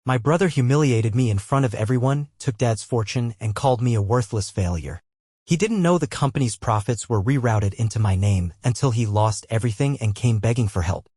My brother humiliated me in front of everyone, took Dad's fortune, and called me a worthless failure. He didn't know the company's profits were rerouted into my name until he lost everything and came begging for help.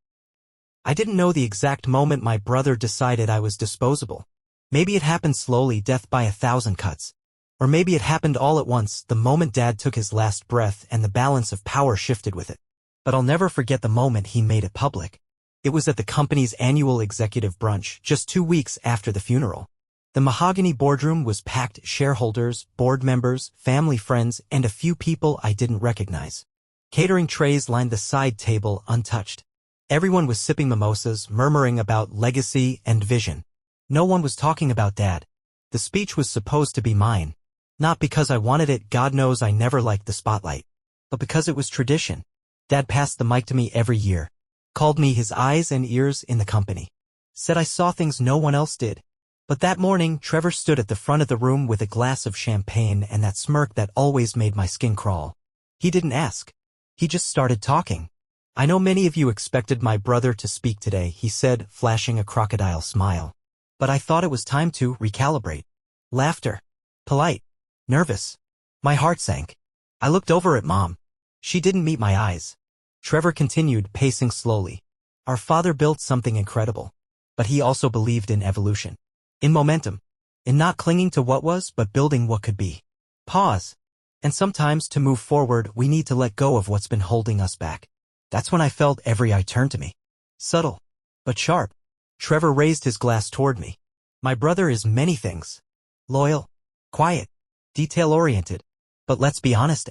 I didn't know the exact moment my brother decided I was disposable. Maybe it happened slowly, death by 1,000 cuts. Or maybe it happened all at once, the moment Dad took his last breath and the balance of power shifted with it. But I'll never forget the moment he made it public. It was at the company's annual executive brunch, just 2 weeks after the funeral. The mahogany boardroom was packed, shareholders, board members, family friends, and a few people I didn't recognize. Catering trays lined the side table untouched. Everyone was sipping mimosas, murmuring about legacy and vision. No one was talking about Dad. The speech was supposed to be mine. Not because I wanted it, God knows I never liked the spotlight. But because it was tradition. Dad passed the mic to me every year. Called me his eyes and ears in the company. Said I saw things no one else did. But that morning, Trevor stood at the front of the room with a glass of champagne and that smirk that always made my skin crawl. He didn't ask. He just started talking. I know many of you expected my brother to speak today, he said, flashing a crocodile smile. But I thought it was time to recalibrate. Laughter. Polite. Nervous. My heart sank. I looked over at Mom. She didn't meet my eyes. Trevor continued, pacing slowly. Our father built something incredible. But he also believed in evolution. In momentum. In not clinging to what was, but building what could be. Pause. And sometimes to move forward, we need to let go of what's been holding us back. That's when I felt every eye turn to me. Subtle. But sharp. Trevor raised his glass toward me. My brother is many things. Loyal. Quiet. Detail-oriented. But let's be honest,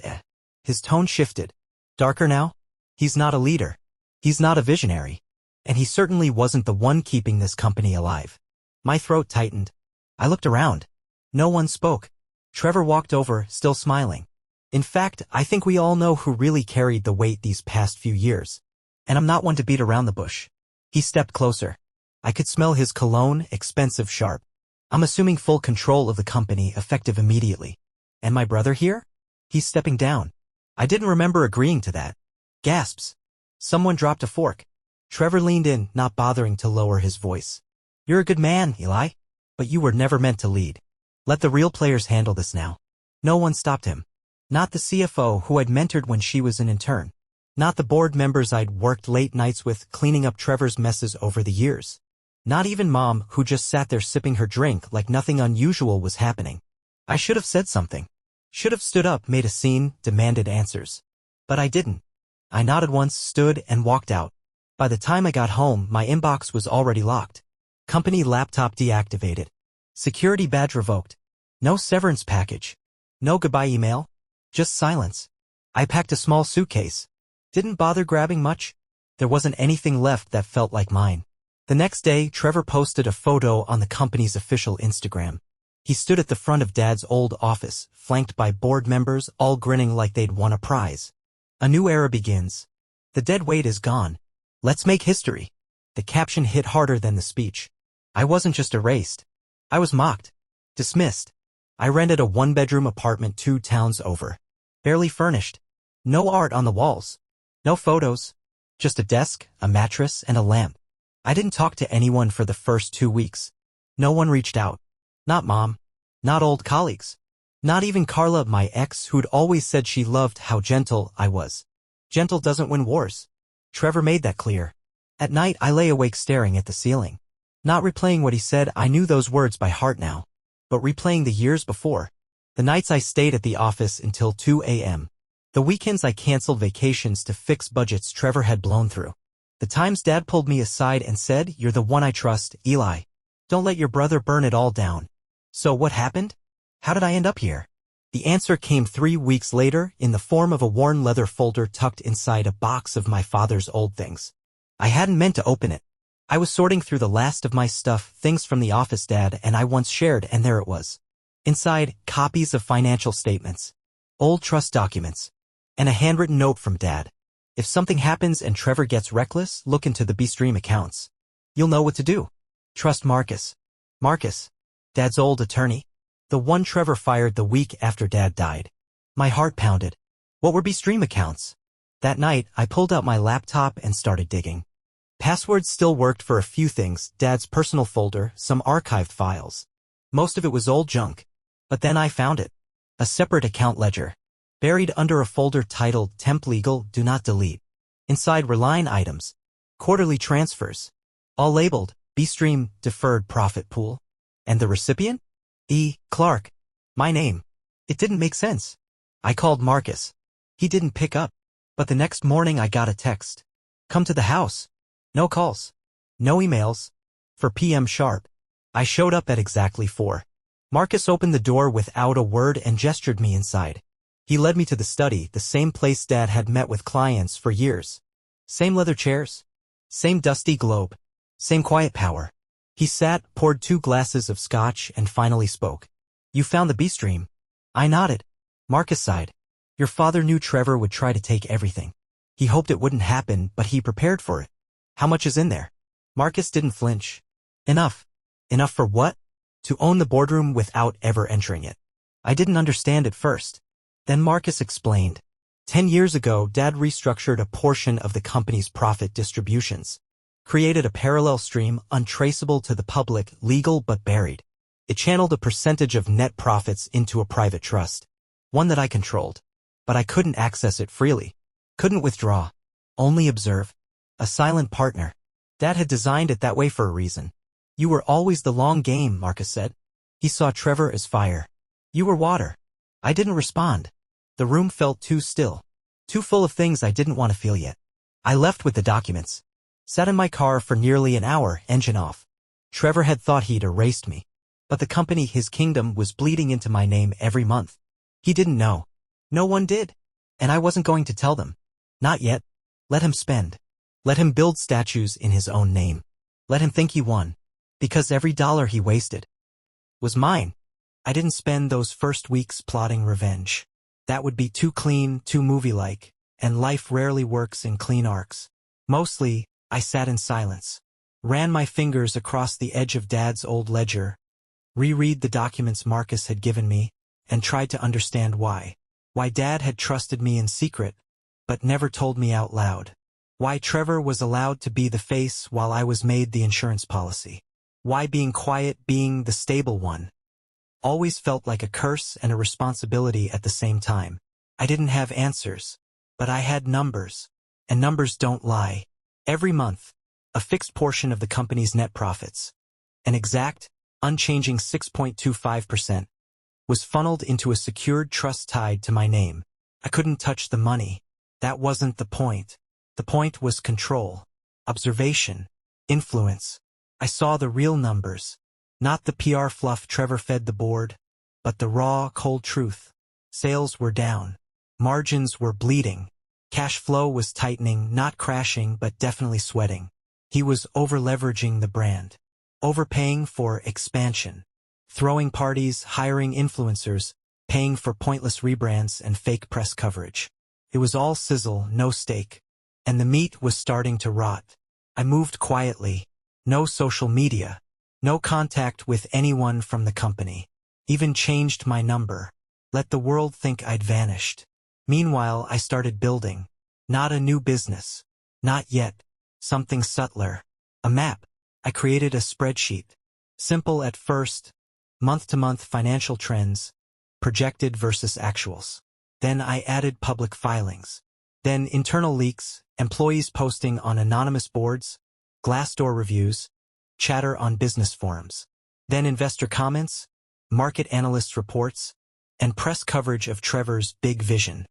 His tone shifted. Darker now? He's not a leader. He's not a visionary. And he certainly wasn't the one keeping this company alive. My throat tightened. I looked around. No one spoke. Trevor walked over, still smiling. In fact, I think we all know who really carried the weight these past few years. And I'm not one to beat around the bush. He stepped closer. I could smell his cologne, expensive, sharp. I'm assuming full control of the company, effective immediately. And my brother here? He's stepping down. I didn't remember agreeing to that. Gasps. Someone dropped a fork. Trevor leaned in, not bothering to lower his voice. You're a good man, Eli. But you were never meant to lead. Let the real players handle this now. No one stopped him. Not the CFO who I'd mentored when she was an intern. Not the board members I'd worked late nights with cleaning up Trevor's messes over the years. Not even Mom, who just sat there sipping her drink like nothing unusual was happening. I should have said something. Should have stood up, made a scene, demanded answers. But I didn't. I nodded once, stood, and walked out. By the time I got home, my inbox was already locked. Company laptop deactivated. Security badge revoked. No severance package. No goodbye email. Just silence. I packed a small suitcase. Didn't bother grabbing much. There wasn't anything left that felt like mine. The next day, Trevor posted a photo on the company's official Instagram. He stood at the front of Dad's old office, flanked by board members, all grinning like they'd won a prize. A new era begins. The dead weight is gone. Let's make history. The caption hit harder than the speech. I wasn't just erased. I was mocked. Dismissed. I rented a 1-bedroom apartment 2 towns over. Barely furnished. No art on the walls. No photos. Just a desk, a mattress, and a lamp. I didn't talk to anyone for the first 2 weeks. No one reached out. Not Mom. Not old colleagues. Not even Carla, my ex, who'd always said she loved how gentle I was. Gentle doesn't win wars. Trevor made that clear. At night, I lay awake staring at the ceiling. Not replaying what he said, I knew those words by heart now. But replaying the years before. The nights I stayed at the office until 2 a.m. The weekends I canceled vacations to fix budgets Trevor had blown through. The times Dad pulled me aside and said, "You're the one I trust, Eli. Don't let your brother burn it all down." So what happened? How did I end up here? The answer came 3 weeks later in the form of a worn leather folder tucked inside a box of my father's old things. I hadn't meant to open it. I was sorting through the last of my stuff, things from the office Dad and I once shared, and there it was. Inside, copies of financial statements, old trust documents, and a handwritten note from Dad. If something happens and Trevor gets reckless, look into the B-Stream accounts. You'll know what to do. Trust Marcus. Marcus. Dad's old attorney. The one Trevor fired the week after Dad died. My heart pounded. What were B-Stream accounts? That night, I pulled out my laptop and started digging. Passwords still worked for a few things, Dad's personal folder, some archived files. Most of it was old junk. But then I found it. A separate account ledger. Buried under a folder titled Temp Legal Do Not Delete. Inside were line items. Quarterly transfers. All labeled, B-Stream Deferred Profit Pool. And the recipient? E. Clark. My name. It didn't make sense. I called Marcus. He didn't pick up. But the next morning I got a text. Come to the house. No calls. No emails. 4 p.m. sharp. I showed up at exactly 4. Marcus opened the door without a word and gestured me inside. He led me to the study, the same place Dad had met with clients for years. Same leather chairs. Same dusty globe. Same quiet power. He sat, poured 2 glasses of scotch, and finally spoke. You found the B-Stream. I nodded. Marcus sighed. Your father knew Trevor would try to take everything. He hoped it wouldn't happen, but he prepared for it. How much is in there? Marcus didn't flinch. Enough. Enough for what? To own the boardroom without ever entering it. I didn't understand at first. Then Marcus explained. 10 years ago, Dad restructured a portion of the company's profit distributions. Created a parallel stream, untraceable to the public, legal but buried. It channeled a percentage of net profits into a private trust. One that I controlled. But I couldn't access it freely. Couldn't withdraw. Only observe. A silent partner. Dad had designed it that way for a reason. You were always the long game, Marcus said. He saw Trevor as fire. You were water. I didn't respond. The room felt too still. Too full of things I didn't want to feel yet. I left with the documents. Sat in my car for nearly an hour, engine off. Trevor had thought he'd erased me. But the company, his kingdom, was bleeding into my name every month. He didn't know. No one did. And I wasn't going to tell them. Not yet. Let him spend. Let him build statues in his own name. Let him think he won. Because every dollar he wasted was mine. I didn't spend those first weeks plotting revenge. That would be too clean, too movie-like, and life rarely works in clean arcs. Mostly, I sat in silence. Ran my fingers across the edge of Dad's old ledger, reread the documents Marcus had given me, and tried to understand why. Why Dad had trusted me in secret, but never told me out loud. Why Trevor was allowed to be the face while I was made the insurance policy. Why being quiet, being the stable one, always felt like a curse and a responsibility at the same time. I didn't have answers, but I had numbers. And numbers don't lie. Every month, a fixed portion of the company's net profits, an exact, unchanging 6.25%, was funneled into a secured trust tied to my name. I couldn't touch the money. That wasn't the point. The point was control, observation, influence. I saw the real numbers, not the PR fluff Trevor fed the board, but the raw, cold truth. Sales were down. Margins were bleeding. Cash flow was tightening, not crashing, but definitely sweating. He was over-leveraging the brand, overpaying for expansion, throwing parties, hiring influencers, paying for pointless rebrands and fake press coverage. It was all sizzle, no steak. And the meat was starting to rot. I moved quietly. No social media. No contact with anyone from the company. Even changed my number. Let the world think I'd vanished. Meanwhile, I started building. Not a new business. Not yet. Something subtler. A map. I created a spreadsheet. Simple at first. Month-to-month financial trends. Projected versus actuals. Then I added public filings. Then internal leaks, employees posting on anonymous boards, Glassdoor reviews, chatter on business forums. Then investor comments, market analysts' reports, and press coverage of Trevor's big vision.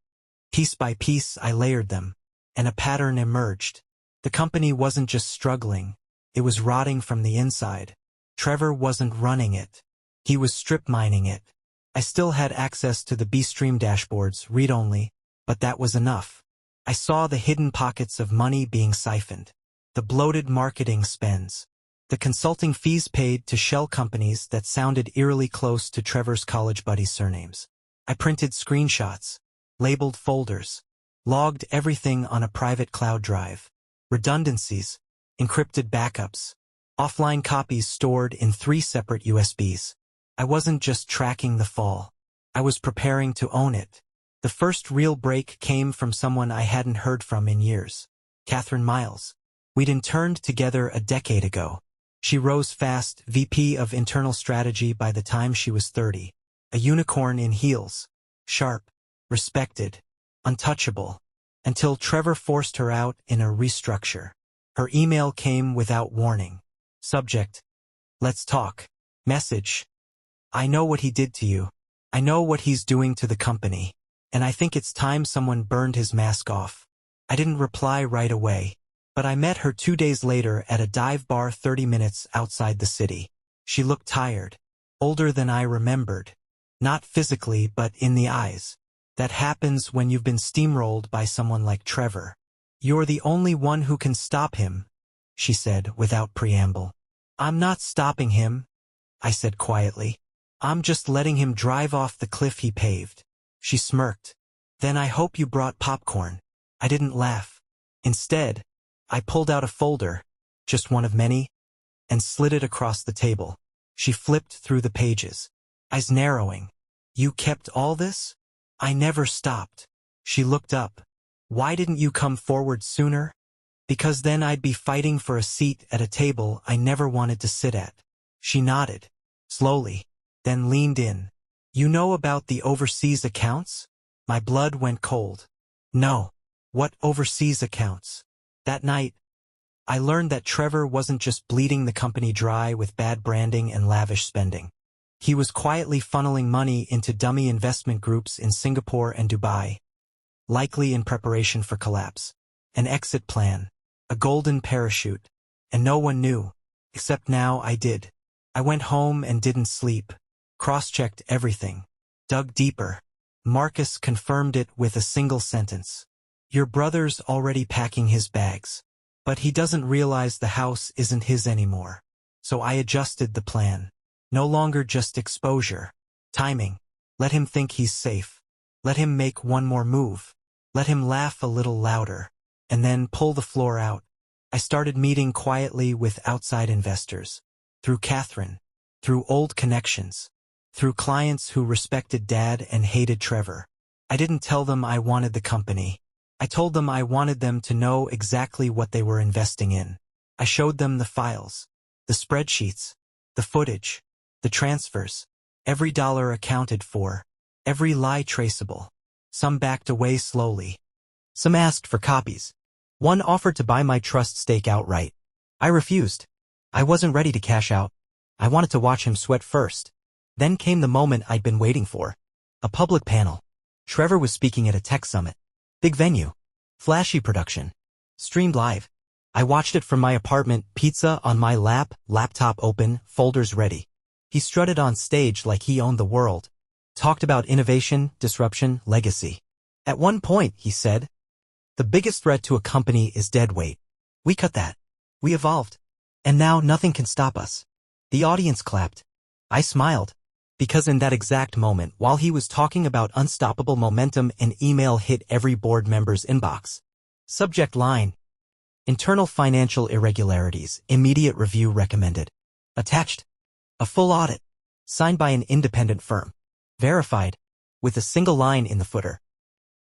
Piece by piece, I layered them, and a pattern emerged. The company wasn't just struggling, it was rotting from the inside. Trevor wasn't running it. He was strip mining it. I still had access to the B-Stream dashboards, read-only, but that was enough. I saw the hidden pockets of money being siphoned. The bloated marketing spends. The consulting fees paid to shell companies that sounded eerily close to Trevor's college buddies' surnames. I printed screenshots, labeled folders, logged everything on a private cloud drive. Redundancies, encrypted backups, offline copies stored in 3 separate USBs. I wasn't just tracking the fall. I was preparing to own it. The first real break came from someone I hadn't heard from in years. Catherine Miles. We'd interned together a decade ago. She rose fast, VP of Internal Strategy by the time she was 30. A unicorn in heels. Sharp, respected, untouchable. Until Trevor forced her out in a restructure. Her email came without warning. Subject: "Let's talk." Message: "I know what he did to you. I know what he's doing to the company. And I think it's time someone burned his mask off." I didn't reply right away. But I met her 2 days later at a dive bar 30 minutes outside the city. She looked tired. Older than I remembered. Not physically, but in the eyes. That happens when you've been steamrolled by someone like Trevor. "You're the only one who can stop him," she said without preamble. "I'm not stopping him," I said quietly. "I'm just letting him drive off the cliff he paved." She smirked. "Then I hope you brought popcorn." I didn't laugh. Instead, I pulled out a folder, just one of many, and slid it across the table. She flipped through the pages, eyes narrowing. "You kept all this?" "I never stopped." She looked up. "Why didn't you come forward sooner?" "Because then I'd be fighting for a seat at a table I never wanted to sit at." She nodded, slowly, then leaned in. "You know about the overseas accounts?" My blood went cold. "No." "What overseas accounts?" That night, I learned that Trevor wasn't just bleeding the company dry with bad branding and lavish spending. He was quietly funneling money into dummy investment groups in Singapore and Dubai, likely in preparation for collapse. An exit plan, a golden parachute, and no one knew, except now I did. I went home and didn't sleep, cross-checked everything, dug deeper. Marcus confirmed it with a single sentence. "Your brother's already packing his bags. But he doesn't realize the house isn't his anymore." So I adjusted the plan. No longer just exposure. Timing. Let him think he's safe. Let him make one more move. Let him laugh a little louder. And then pull the floor out. I started meeting quietly with outside investors. Through Catherine. Through old connections. Through clients who respected Dad and hated Trevor. I didn't tell them I wanted the company. I told them I wanted them to know exactly what they were investing in. I showed them the files, the spreadsheets, the footage, the transfers, every dollar accounted for, every lie traceable. Some backed away slowly. Some asked for copies. One offered to buy my trust stake outright. I refused. I wasn't ready to cash out. I wanted to watch him sweat first. Then came the moment I'd been waiting for. A public panel. Trevor was speaking at a tech summit. Big venue. Flashy production. Streamed live. I watched it from my apartment, pizza on my lap, laptop open, folders ready. He strutted on stage like he owned the world. Talked about innovation, disruption, legacy. At one point, he said, "The biggest threat to a company is dead weight. We cut that. We evolved. And now nothing can stop us." The audience clapped. I smiled. Because in that exact moment, while he was talking about unstoppable momentum, an email hit every board member's inbox. Subject line: "Internal financial irregularities, immediate review recommended." Attached: a full audit, signed by an independent firm. Verified, with a single line in the footer.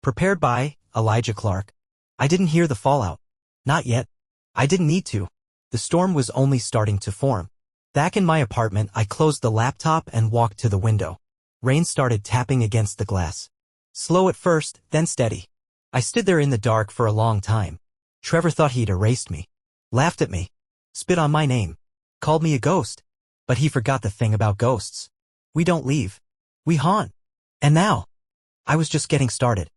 Prepared by Elijah Clark. I didn't hear the fallout. Not yet. I didn't need to. The storm was only starting to form. Back in my apartment, I closed the laptop and walked to the window. Rain started tapping against the glass. Slow at first, then steady. I stood there in the dark for a long time. Trevor thought he'd erased me. Laughed at me. Spit on my name. Called me a ghost. But he forgot the thing about ghosts. We don't leave. We haunt. And now, I was just getting started.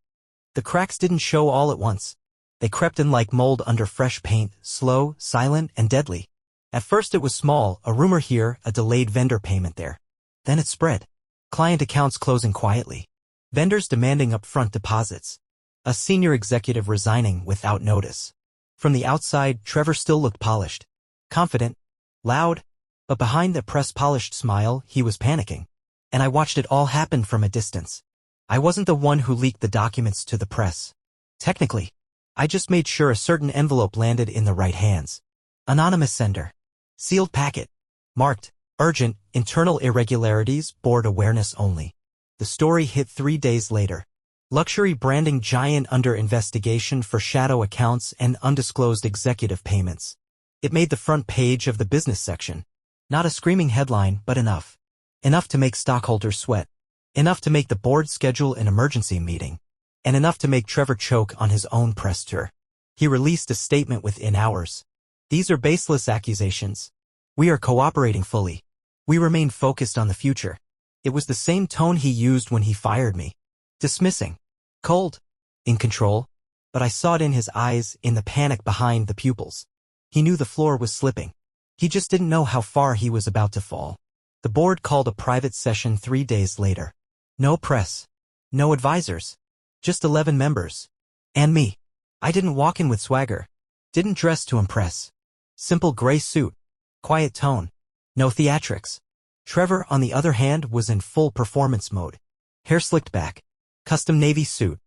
The cracks didn't show all at once. They crept in like mold under fresh paint, slow, silent, and deadly. At first it was small, a rumor here, a delayed vendor payment there. Then it spread. Client accounts closing quietly. Vendors demanding upfront deposits. A senior executive resigning without notice. From the outside, Trevor still looked polished. Confident. Loud. But behind the press-polished smile, he was panicking. And I watched it all happen from a distance. I wasn't the one who leaked the documents to the press. Technically, I just made sure a certain envelope landed in the right hands. Anonymous sender. Sealed packet. Marked, urgent, internal irregularities, board awareness only. The story hit 3 days later. Luxury branding giant under investigation for shadow accounts and undisclosed executive payments. It made the front page of the business section. Not a screaming headline, but enough. Enough to make stockholders sweat. Enough to make the board schedule an emergency meeting. And enough to make Trevor choke on his own press tour. He released a statement within hours. These are baseless accusations. We are cooperating fully. We remain focused on the future. It was the same tone he used when he fired me. Dismissing. Cold. In control. But I saw it in his eyes, in the panic behind the pupils. He knew the floor was slipping. He just didn't know how far he was about to fall. The board called a private session 3 days later. No press. No advisors. Just 11 members. And me. I didn't walk in with swagger. Didn't dress to impress. Simple gray suit. Quiet tone. No theatrics. Trevor, on the other hand, was in full performance mode. Hair slicked back. Custom navy suit.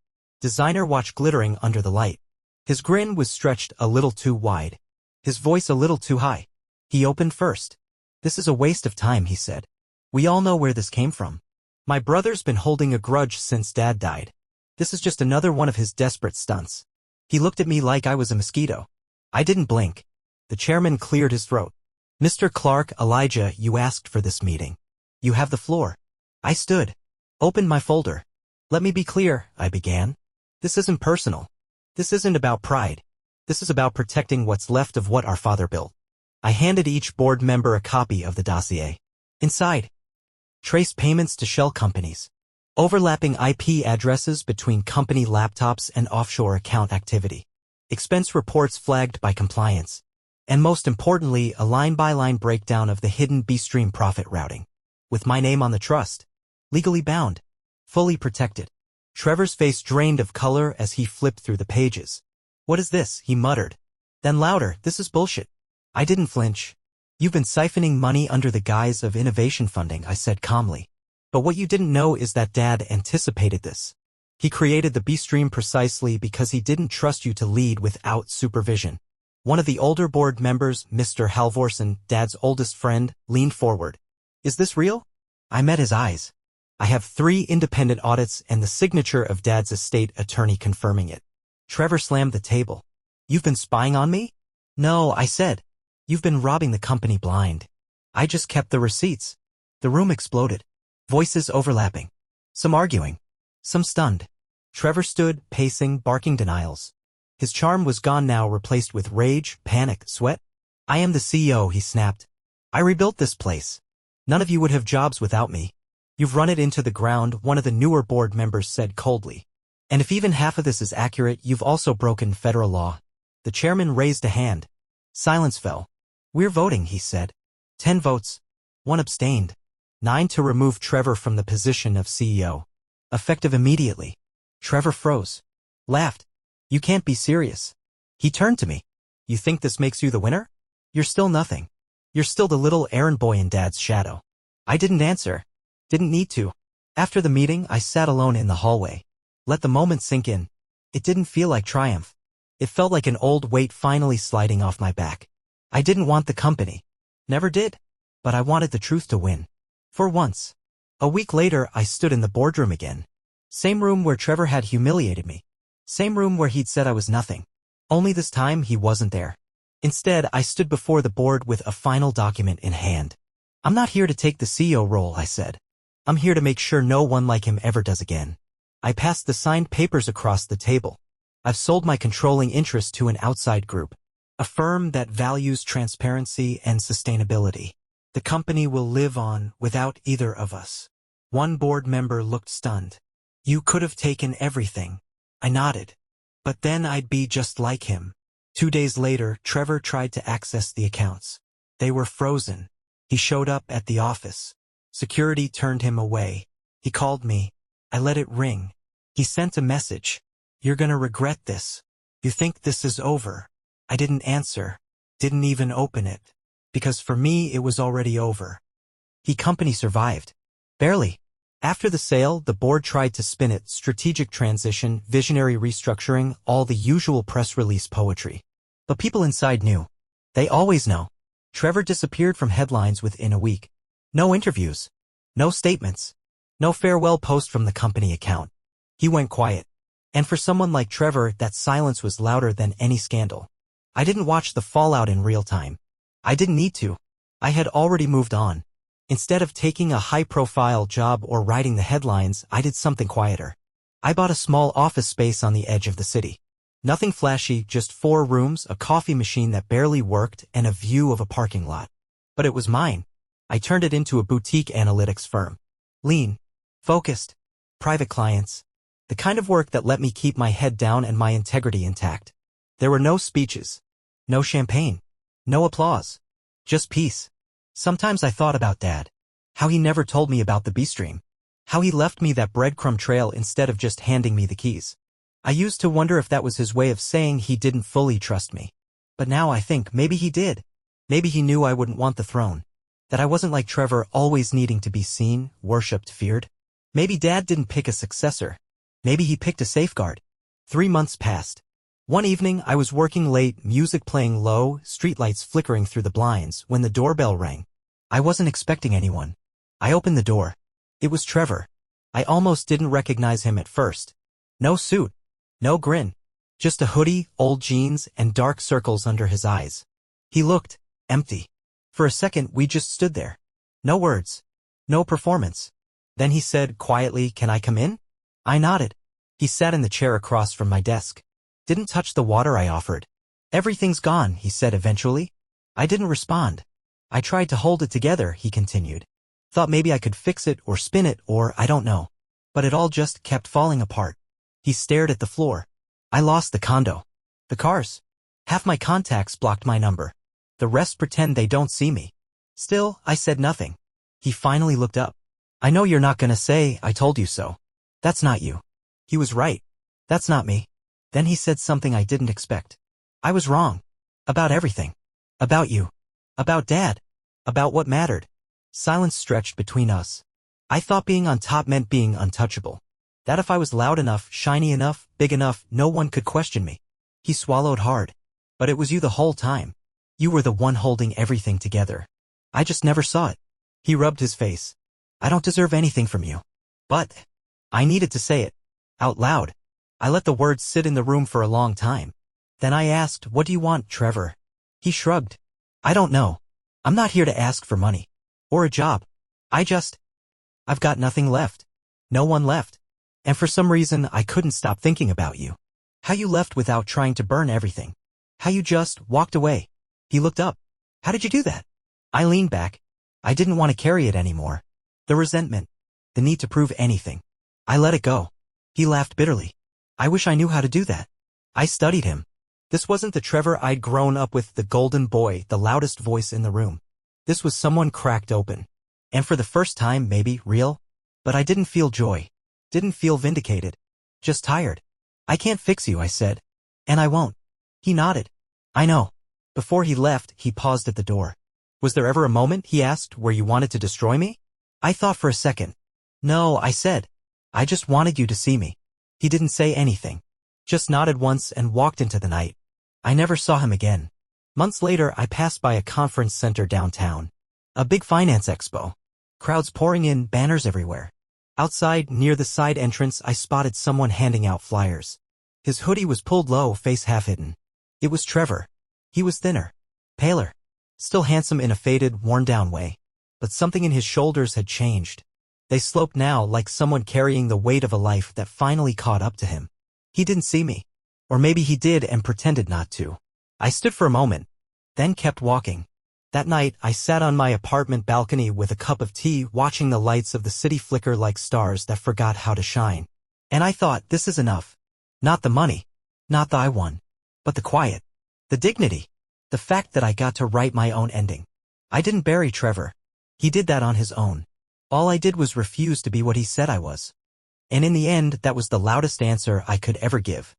Designer watch glittering under the light. His grin was stretched a little too wide. His voice a little too high. He opened first. This is a waste of time, he said. We all know where this came from. My brother's been holding a grudge since Dad died. This is just another one of his desperate stunts. He looked at me like I was a mosquito. I didn't blink. The chairman cleared his throat. Mr. Clark, Elijah, you asked for this meeting. You have the floor. I stood. Opened my folder. Let me be clear, I began. This isn't personal. This isn't about pride. This is about protecting what's left of what our father built. I handed each board member a copy of the dossier. Inside. Trace payments to shell companies. Overlapping IP addresses between company laptops and offshore account activity. Expense reports flagged by compliance. And most importantly, a line-by-line breakdown of the hidden B-stream profit routing. With my name on the trust. Legally bound. Fully protected. Trevor's face drained of color as he flipped through the pages. What is this? He muttered. Then louder, this is bullshit. I didn't flinch. You've been siphoning money under the guise of innovation funding, I said calmly. But what you didn't know is that Dad anticipated this. He created the B-stream precisely because he didn't trust you to lead without supervision. One of the older board members, Mr. Halvorsen, Dad's oldest friend, leaned forward. Is this real? I met his eyes. I have 3 independent audits and the signature of Dad's estate attorney confirming it. Trevor slammed the table. You've been spying on me? No, I said. You've been robbing the company blind. I just kept the receipts. The room exploded. Voices overlapping. Some arguing. Some stunned. Trevor stood, pacing, barking denials. His charm was gone now, replaced with rage, panic, sweat. I am the CEO, he snapped. I rebuilt this place. None of you would have jobs without me. You've run it into the ground, one of the newer board members said coldly. And if even half of this is accurate, you've also broken federal law. The chairman raised a hand. Silence fell. We're voting, he said. 10 votes. 1 abstained. 9 to remove Trevor from the position of CEO. Effective immediately. Trevor froze. Laughed. You can't be serious. He turned to me. You think this makes you the winner? You're still nothing. You're still the little errand boy in Dad's shadow. I didn't answer. Didn't need to. After the meeting, I sat alone in the hallway. Let the moment sink in. It didn't feel like triumph. It felt like an old weight finally sliding off my back. I didn't want the company. Never did. But I wanted the truth to win. For once. A week later, I stood in the boardroom again. Same room where Trevor had humiliated me. Same room where he'd said I was nothing. Only this time he wasn't there. Instead, I stood before the board with a final document in hand. I'm not here to take the CEO role, I said. I'm here to make sure no one like him ever does again. I passed the signed papers across the table. I've sold my controlling interest to an outside group. A firm that values transparency and sustainability. The company will live on without either of us. One board member looked stunned. You could have taken everything. I nodded. But then I'd be just like him. 2 days later, Trevor tried to access the accounts. They were frozen. He showed up at the office. Security turned him away. He called me. I let it ring. He sent a message. You're gonna regret this. You think this is over. I didn't answer. Didn't even open it. Because for me, it was already over. The company survived. Barely. After the sale, the board tried to spin it: strategic transition, visionary restructuring, all the usual press release poetry. But people inside knew. They always know. Trevor disappeared from headlines within a week. No interviews. No statements. No farewell post from the company account. He went quiet. And for someone like Trevor, that silence was louder than any scandal. I didn't watch the fallout in real time. I didn't need to. I had already moved on. Instead of taking a high-profile job or writing the headlines, I did something quieter. I bought a small office space on the edge of the city. Nothing flashy, just 4 rooms, a coffee machine that barely worked, and a view of a parking lot. But it was mine. I turned it into a boutique analytics firm. Lean. Focused. Private clients. The kind of work that let me keep my head down and my integrity intact. There were no speeches. No champagne. No applause. Just peace. Sometimes I thought about Dad. How he never told me about the B-stream. How he left me that breadcrumb trail instead of just handing me the keys. I used to wonder if that was his way of saying he didn't fully trust me. But now I think maybe he did. Maybe he knew I wouldn't want the throne. That I wasn't like Trevor, always needing to be seen, worshipped, feared. Maybe Dad didn't pick a successor. Maybe he picked a safeguard. 3 months passed. One evening, I was working late, music playing low, streetlights flickering through the blinds, when the doorbell rang. I wasn't expecting anyone. I opened the door. It was Trevor. I almost didn't recognize him at first. No suit. No grin. Just a hoodie, old jeans, and dark circles under his eyes. He looked empty. For a second, we just stood there. No words. No performance. Then he said quietly, "Can I come in?" I nodded. He sat in the chair across from my desk. Didn't touch the water I offered. "Everything's gone," he said eventually. I didn't respond. I tried to hold it together, he continued. Thought maybe I could fix it or spin it or I don't know. But it all just kept falling apart. He stared at the floor. I lost the condo. The cars. Half my contacts blocked my number. The rest pretend they don't see me. Still, I said nothing. He finally looked up. "I know you're not gonna say, 'I told you so.' That's not you." He was right. That's not me. Then he said something I didn't expect. "I was wrong. About everything. About you. About Dad. About what mattered." Silence stretched between us. I thought being on top meant being untouchable. That if I was loud enough, shiny enough, big enough, no one could question me. He swallowed hard. "But it was you the whole time. You were the one holding everything together. I just never saw it." He rubbed his face. "I don't deserve anything from you." But I needed to say it. Out loud. I let the words sit in the room for a long time. Then I asked, "What do you want, Trevor?" He shrugged. "I don't know. I'm not here to ask for money. Or a job. I've got nothing left. No one left. And for some reason, I couldn't stop thinking about you. How you left without trying to burn everything. How you just walked away." He looked up. "How did you do that?" I leaned back. I didn't want to carry it anymore. The resentment. The need to prove anything. I let it go. He laughed bitterly. "I wish I knew how to do that." I studied him. This wasn't the Trevor I'd grown up with, the golden boy, the loudest voice in the room. This was someone cracked open. And for the first time, maybe, real. But I didn't feel joy. Didn't feel vindicated. Just tired. "I can't fix you," I said. "And I won't." He nodded. "I know." Before he left, he paused at the door. "Was there ever a moment," he asked, "where you wanted to destroy me?" I thought for a second. "No," I said. "I just wanted you to see me." He didn't say anything. Just nodded once and walked into the night. I never saw him again. Months later, I passed by a conference center downtown. A big finance expo. Crowds pouring in, banners everywhere. Outside, near the side entrance, I spotted someone handing out flyers. His hoodie was pulled low, face half hidden. It was Trevor. He was thinner. Paler. Still handsome in a faded, worn-down way. But something in his shoulders had changed. They sloped now, like someone carrying the weight of a life that finally caught up to him. He didn't see me. Or maybe he did and pretended not to. I stood for a moment, then kept walking. That night, I sat on my apartment balcony with a cup of tea, watching the lights of the city flicker like stars that forgot how to shine. And I thought, this is enough. Not the money. Not the I won. But the quiet. The dignity. The fact that I got to write my own ending. I didn't bury Trevor. He did that on his own. All I did was refuse to be what he said I was. And in the end, that was the loudest answer I could ever give.